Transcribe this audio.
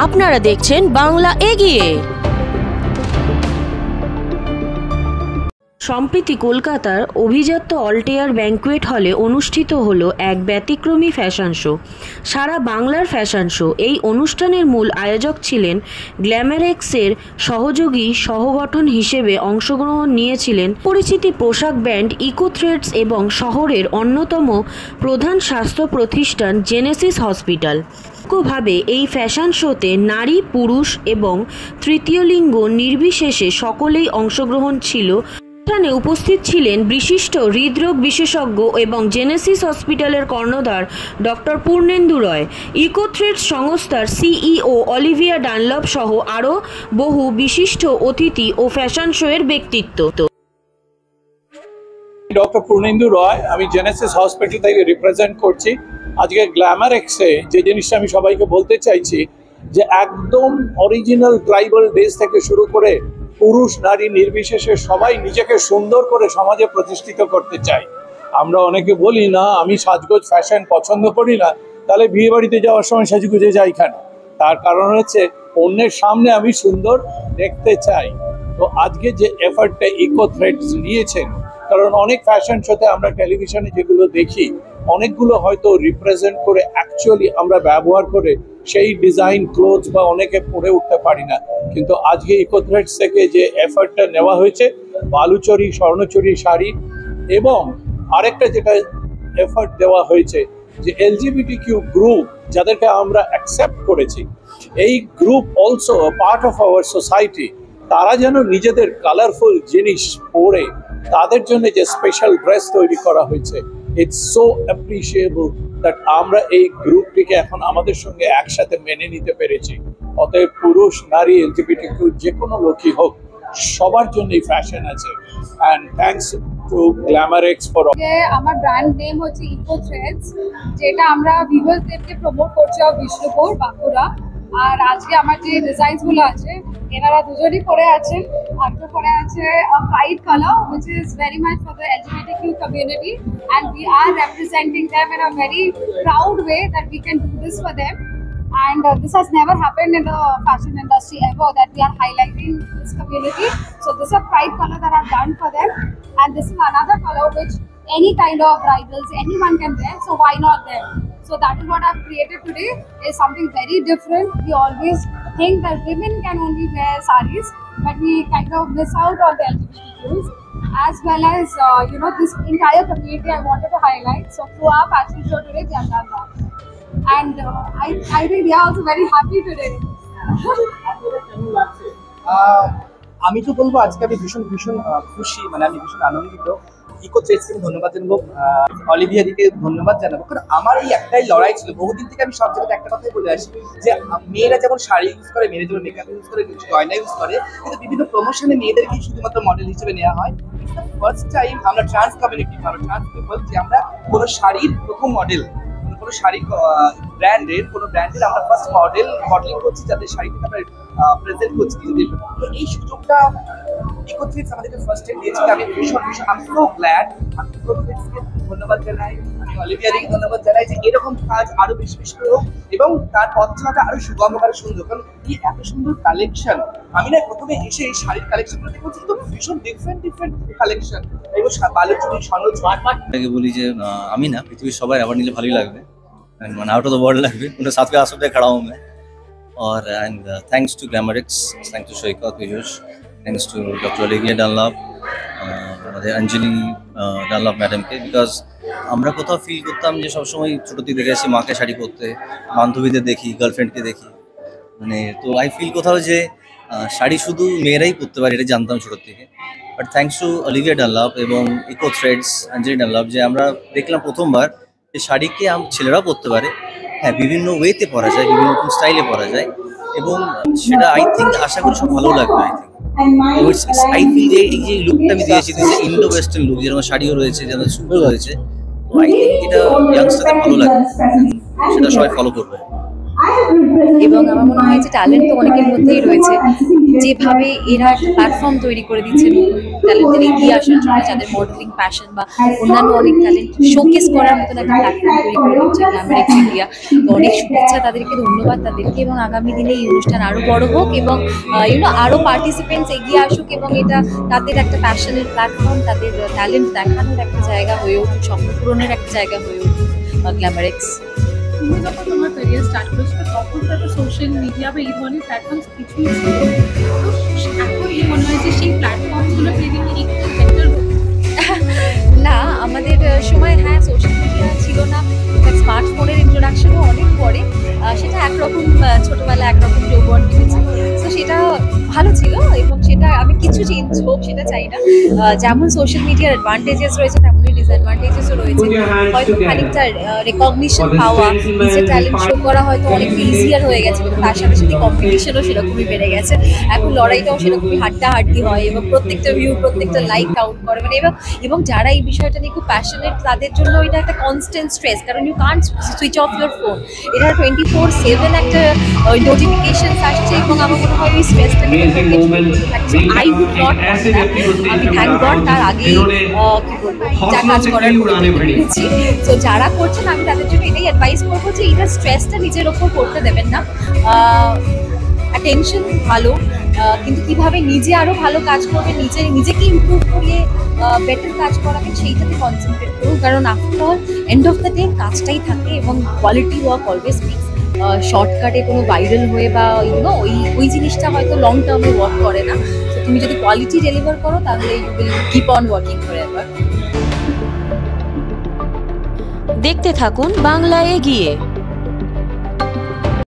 আপনারা দেখছেন বাংলা এগিয়ে। সম্প্রতি কলকাতার অভিজাত অল্টেয়ার ব্যাঙ্কুয়েট হলে অনুষ্ঠিত হলো এক ব্যতিক্রমী ফ্যাশন শো। সারা বাংলার ফ্যাশন শো। এই অনুষ্ঠানের মূল আয়োজক ছিলেন গ্ল্যামারেক্সের সহযোগী সংগঠন হিসেবে অংশগ্রহণ নিয়েছিলেন পরিচিতি পোশাক ব্র্যান্ড ইকো থ্রেডস এবং শহরের অন্যতম প্রধান স্বাস্থ্য প্রতিষ্ঠান জেনেসিস হসপিটাল। ভাবে এই ফ্যাশন শোতে নারী, পুরুষ এবং তৃতীয় লিঙ্গ নির্বিশেষে সকলেই অংশগ্রহণ ছিল। এখানে উপস্থিত ছিলেন বিশিষ্ট হৃদরোগ বিশেষজ্ঞ এবং জেনেসিস হসপিটালের কর্ণধার ডক্টর পূর্ণেন্দু রয়, ইকো থ্রেডস সংস্থার সিইও অলিভিয়া ডানলপ সহ আরও বহু বিশিষ্ট অতিথি ও ফ্যাশন শো এর ব্যক্তিত্ব। ডক্টর পূর্ণেন্দু রয়, আমি জেনেসিস হসপিটাল থেকে রিপ্রেজেন্ট করছি। আজকে গ্ল্যামারেক্সে যে জিনিসটা আমি সবাইকে বলতে চাইছি যে একদম অরিজিনাল ট্রাইবাল ড্রেস থেকে শুরু করে পুরুষ নারী নির্বিশেষে সবাই নিজেকে সুন্দর করে সমাজে প্রতিষ্ঠিত করতে চাই। আমরা অনেকে বলি না আমি সাজগোজ ফ্যাশন পছন্দ করি না, তাহলে বিয়ে বাড়িতে যাওয়ার সময় সাজগুজে যাই কেন? তার কারণ হচ্ছে অন্যের সামনে আমি সুন্দর দেখতে চাই। তো আজকে যে এফার্টটা ইকো থ্রেডস নিয়েছেন, কারণ অনেক ফ্যাশন শোতে আমরা টেলিভিশনে যেগুলো দেখি অনেকগুলো হয়তো রিপ্রেজেন্ট করে অ্যাকচুয়ালি আমরা ব্যবহার করে সেই ডিজাইন ক্লোথস বা অনেকে পরে উঠতে পারি না, কিন্তু আজকে ইকো থ্রেডস থেকে যে এফার্টটা নেওয়া হয়েছে বালুচরী স্বর্ণচরী শাড়ি এবং আরেকটা যেটা এফার্ট দেওয়া হয়েছে যে LGBTQ গ্রুপ যাদেরকে আমরা অ্যাকসেপ্ট করেছি, এই group also part of our society, তারা যেন নিজেদের কালারফুল জিনিস পরে তাদের জন্য যে স্পেশাল ড্রেস তৈরি করা হয়েছে, ইটস সো অ্যাপ্রিশিয়েবল দ্যাট আমরা এই গ্রুপটিকে এখন আমাদের সঙ্গে একসাথে মেনে নিতে পেরেছি। অতএব পুরুষ নারী LGBTQ যে কোনো লোকই হোক সবার জন্যই ফ্যাশন আছে। And thanks to Glamorex for. আমার ব্র্যান্ড নেম হচ্ছে ইকো থ্রেডস, যেটা আমরা ভিউয়ার্সদেরকে প্রমোট করছি বিষ্ণুপুর বাঁকুড়া। আর আজকে আমার যে ডিজাইনসগুলো আছে এনারা দুজনই পরে আছেন। একটা পরে আছে white colour which is very much for the LGBTQ community and we are representing them in a very proud way that we can do this for them. And this has never happened in the fashion industry ever, that we are highlighting this community. So this is a pride color that I've done for them, and this is another color which any kind of bridals anyone can wear, so why not them? So that is what I've created today, is something very different. We always think that women can only wear sarees, but we kind of miss out on the LGBTQs as well as this entire community I wanted to highlight. So through our fashion show today we have done that, and I think we are also very happy today. আমি তো বলবো আজকে আমি ভীষণ ভীষণ খুশি, মানে আমি ভীষণ আনন্দিত। ইকো থ্রেডসকে ধন্যবাদ জানাবো, অলিভিয়া দিকে ধন্যবাদ জানাবো, কারণ আমার এই একটাই লড়াই ছিল বহুদিন থেকে। আমি সব জায়গায় একটা কথাই বলে আসি যে মেয়েরা যেমন শাড়ি ইউজ করে, মেয়েরা যেমন মেকআপ ইউজ করে, কিছু গয়না ইউজ করে, কিন্তু বিভিন্ন প্রমোশনে মেয়েদেরকে শুধুমাত্র মডেল হিসেবে নেওয়া হয়। ফার্স্ট টাইম আমরা ট্রান্স কমিউনিটি, ট্রান্স পিপল, যে আমরা কোনো শাড়ির প্রথম মডেল, কোনো শাড়ি ব্র্যান্ডের আমরা ফার্স্ট মডেলিং করছি, যাদের শাড়িটাকে আমরা প্রেজেন্ট করছি নিজেদের। তো এই সুযোগটা ইকো থ্রেডস আমাদেরকে ফার্স্ট টাইম দিয়েছে। আমি ভীষণ আমি সো গ্ল্যাড। আমি ইকো থ্রেডসকে ধন্যবাদ জানাই, আমি অলিভিয়াকে ধন্যবাদ জানাই যে এরকম কাজ আরো বেশি বেশি করে হোক এবং তার পথচলাটা আরো সুগম আর সুন্দর। কারণ এই এত সুন্দর কালেকশন, আমি না প্রথমে এসে এই শাড়ির কালেকশনগুলো দেখছি তো ভীষণ ডিফারেন্ট কালেকশন, এবং বালুচরী স্বর্ণচরী বলি যে আমি না পৃথিবীর সবাই আবার নিলে ভালোই লাগবে, মানে आउट ऑफ द वर्ल्ड লাগবে। उनके साथ पे आ सकते खड़ा हूँ मैं, और and thanks to Glamorex, thanks to Shoika Piyush, thanks to doctor Olivia Dunlop, আমাদের অঞ্জলি ডানলপ ম্যাডামকে। বিকজ আমরা কোথাও ফিল করতাম যে সবসময় ছোটো থেকে দেখে আসি মাকে শাড়ি পরতে, বান্ধবীদের দেখি, গার্লফ্রেন্ডকে দেখি, মানে তো আই ফিল কোথাও যে শাড়ি শুধু মেয়েরাই পরতে পারে, এটা জানতাম ছোটোর থেকে। But thanks to Olivia Dunlop এবং ইকো থ্রেডস অঞ্জলি ডানলপ যে আমরা দেখলাম প্রথমবার যে শাড়িকে ছেলেরাও পরতে পারে। হ্যাঁ, বিভিন্ন ওয়েতে পরা যায়, বিভিন্ন রকম স্টাইলে পরা যায়, এবং সেটা আই থিঙ্ক আশা করি সব ভালো লাগবে। আই ফিল যে এই যে লুকটা আমি দিয়েছি, ইন্ডো ওয়েস্টার্ন লুক, যেরকম শাড়িও রয়েছে, যেমন সুন্দর হয়েছে, আই থিঙ্ক এটা ইয়াংস্টারদের ভালো লাগবে, সেটা সবাই ফলো করবে। এবং আমার মনে হয় যে ট্যালেন্ট তো অনেকের মধ্যেই রয়েছে, যেভাবে এরা প্ল্যাটফর্ম তৈরি করে দিচ্ছে ট্যালেন্টের এগিয়ে আসার জন্য, যাদের মডেলিং প্যাশন বা অন্যান্য অনেক ট্যালেন্ট শোকেস করার মতন একটা প্ল্যাটফর্ম তৈরি করে দিচ্ছে গ্ল্যামারেক্স ইন্ডিয়া। তো অনেক শুভেচ্ছা তাদেরকে, ধন্যবাদ তাদেরকে, এবং আগামী দিনে এই অনুষ্ঠান আরো বড় হোক এবং আরো পার্টিসিপেন্টস এগিয়ে আসুক এবং এটা তাদের একটা প্যাশনের প্ল্যাটফর্ম, তাদের ট্যালেন্ট দেখানোর একটা জায়গা হয়ে উঠুক, স্বপ্ন পূরণের একটা জায়গা হয়ে উঠুক গ্ল্যামারেক্স। তুমি যখন তোমার ক্যারিয়ার স্টার্ট করেছো তখন তো একটা সোশ্যাল মিডিয়া বা এই ধরনের প্ল্যাটফর্ম কিছুই ছিল, তো এখন এই মনে হয় যে সেই প্ল্যাটফর্মগুলো তৈরি একটু বেটার না, আমাদের সময় হ্যাঁ সোশ্যাল মিডিয়া ছিল না, স্মার্টফোনের ইন্ট্রোডাকশনও অনেক পরে, সেটা একরকম ছোটবেলা একরকম যৌবন কেটেছে, তো সেটা ভালো ছিল এবং সেটা আমি কিছু চেঞ্জ হোক সেটা চাই না। যেমন সোশ্যাল মিডিয়ার অ্যাডভান্টেজেস রয়েছে তেমনই ডিসঅ্যাডভান্টেজেসও রয়েছে। হয়তো খানিকটা রেকগনিশন পাওয়া, নিজের ট্যালেন্ট শো করা হয়তো অনেকটা ইজিয়ার হয়ে গেছে, কিন্তু তার সাথে সাথে কম্পিটিশনও সেরকমই বেড়ে গেছে। এখন লড়াইটাও সেরকমই হাড্ডাহাড্ডি হয় এবং প্রত্যেকটা ভিউ প্রত্যেকটা লাইক কাউন্ট করে, মানে এবং যারা এই বিষয়টা নিয়ে খুব প্যাশনেট তাদের জন্য এটা একটা কনস্ট্যান্ট স্ট্রেস, কারণ you can't switch off your phone, এটা 24/7 একটা নোটিফিকেশন আসছে এবং আমার মনে হয় ওই স্ট্রেসটা আই উড নট আমি থ্যাংক গড তার আগে কি বলবো যা কাজ করার পেরেছি। তো যারা করছেন আমি তাদের জন্য এটাই অ্যাডভাইস করবো যে এটা স্ট্রেসটা নিজের ওপর করতে দেবেন না। অ্যাটেনশন ভালো, কিন্তু কিভাবে নিজে আরো ভালো কাজ করবে, নিজেকে ইমপ্রুভ করিয়ে বেটার কাজ করাবেন সেইটাতে কনসেন্ট্রেট করুন, কারণ after all end of the day কাজটাই থাকে এবং কোয়ালিটি ওয়ার্ক অলওয়েজ স্পিক্স। শর্টকাটে কোনো ভাইরাল হয়ে বা ওই জিনিসটা হয়তো লং টার্মে ওয়ার্ক করে না। তো তুমি যদি কোয়ালিটি ডেলিভার করো তাহলে you will keep on working forever. দেখতে থাকুন বাংলা এগিয়ে।